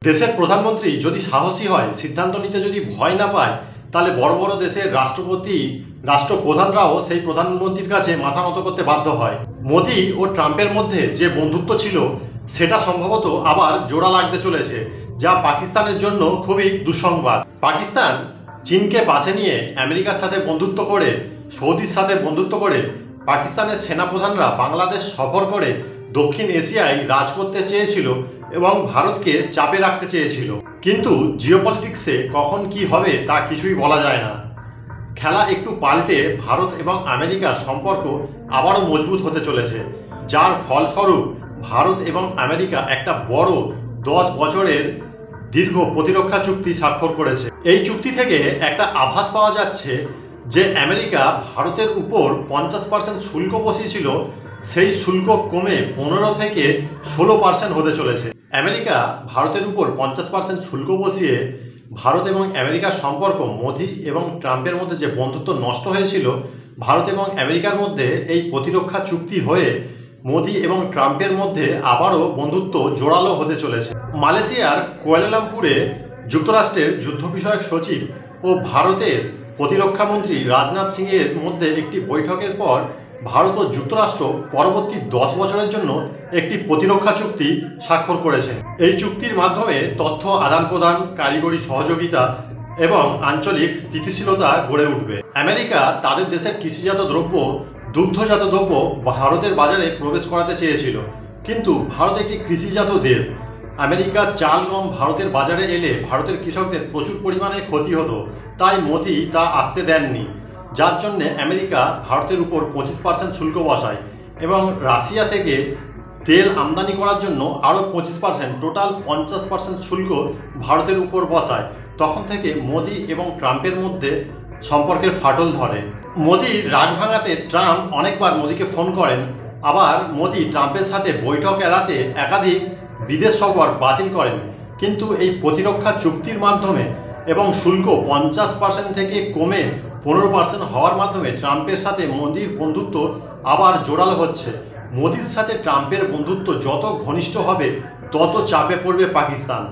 দেশের প্রধানমন্ত্রী যদি সাহসী হয়, সিদ্ধান্ত নিতে যদি ভয় না পায়, তাহলে বড় বড় দেশের রাষ্ট্রপতি, রাষ্ট্রপ্রধানরাও সেই প্রধানমন্ত্রীর কাছে মাথা নত করতে বাধ্য হয়। মোদি ও ট্রাম্পের মধ্যে যে বন্ধুত্ব ছিল, সেটা সম্ভবত আবার জোড়া লাগতে চলেছে, যা পাকিস্তানের জন্য খুবই দুঃসংবাদ। পাকিস্তান চীনকে পাশে নিয়ে আমেরিকার সাথে বন্ধুত্ব করে, সৌদির সাথে বন্ধুত্ব করে, পাকিস্তানের সেনাপ্রধানরা বাংলাদেশ সফর করে দক্ষিণ এশিয়ায় রাজ করতে চেয়েছিল এবং ভারতকে চাপে রাখতে চেয়েছিল। কিন্তু জিওপলিটিক্সে কখন কি হবে তা কিছুই বলা যায় না। খেলা একটু পাল্টে ভারত এবং আমেরিকার সম্পর্ক আবারও মজবুত হতে চলেছে, যার ফলস্বরূপ ভারত এবং আমেরিকা একটা বড় 10 বছরের দীর্ঘ প্রতিরক্ষা চুক্তি স্বাক্ষর করেছে। এই চুক্তি থেকে একটা আভাস পাওয়া যাচ্ছে যে আমেরিকা ভারতের উপর 50% শুল্ক বসিয়েছিল, সেই শুল্ক কমে 15 থেকে 16% হতে চলেছে। আমেরিকা ভারতের উপর 50% শুল্ক বসিয়ে ভারত এবং আমেরিকার সম্পর্ক, মোদি এবং ট্রাম্পের মধ্যে যে বন্ধুত্ব নষ্ট হয়েছিল, ভারত এবং আমেরিকার মধ্যে এই প্রতিরক্ষা চুক্তি হয়ে মোদি এবং ট্রাম্পের মধ্যে আবারও বন্ধুত্ব জোরালো হতে চলেছে। মালয়েশিয়ার কুয়ালালামপুরে যুক্তরাষ্ট্রের যুদ্ধ বিষয়ক সচিব ও ভারতের প্রতিরক্ষামন্ত্রী রাজনাথ সিংয়ের মধ্যে একটি বৈঠকের পর ভারত ও যুক্তরাষ্ট্র পরবর্তী 10 বছরের জন্য একটি প্রতিরক্ষা চুক্তি স্বাক্ষর করেছে। এই চুক্তির মাধ্যমে তথ্য আদান প্রদান, কারিগরি সহযোগিতা এবং আঞ্চলিক স্থিতিশীলতা গড়ে উঠবে। আমেরিকা তাদের দেশের কৃষিজাত দ্রব্য, দুগ্ধজাত দ্রব্য ভারতের বাজারে প্রবেশ করাতে চেয়েছিল, কিন্তু ভারত একটি কৃষিজাত দেশ। আমেরিকার চাল গম ভারতের বাজারে এলে ভারতের কৃষকদের প্রচুর পরিমাণে ক্ষতি হতো, তাই মোদি তা আসতে দেননি, যার জন্য আমেরিকা ভারতের উপর 25% শুল্ক বসায় এবং রাশিয়া থেকে তেল আমদানি করার জন্য আরও 25%, টোটাল 50% শুল্ক ভারতের উপর বসায়। তখন থেকে মোদি এবং ট্রাম্পের মধ্যে সম্পর্কের ফাটল ধরে। মোদির রাগ ভাঙাতে ট্রাম্প অনেকবার মোদিকে ফোন করেন, আবার মোদি ট্রাম্পের সাথে বৈঠক এড়াতে একাধিক বিদেশ সফর বাতিল করেন। কিন্তু এই প্রতিরক্ষা চুক্তির মাধ্যমে এবং শুল্ক 50% থেকে কমে 15% হওয়ার মাধ্যমে ট্রাম্পের সাথে মোদির বন্ধুত্ব আবার জোরালো হচ্ছে। মোদির সাথে ট্রাম্পের বন্ধুত্ব যত ঘনিষ্ঠ হবে, তত চাপে পড়বে পাকিস্তান।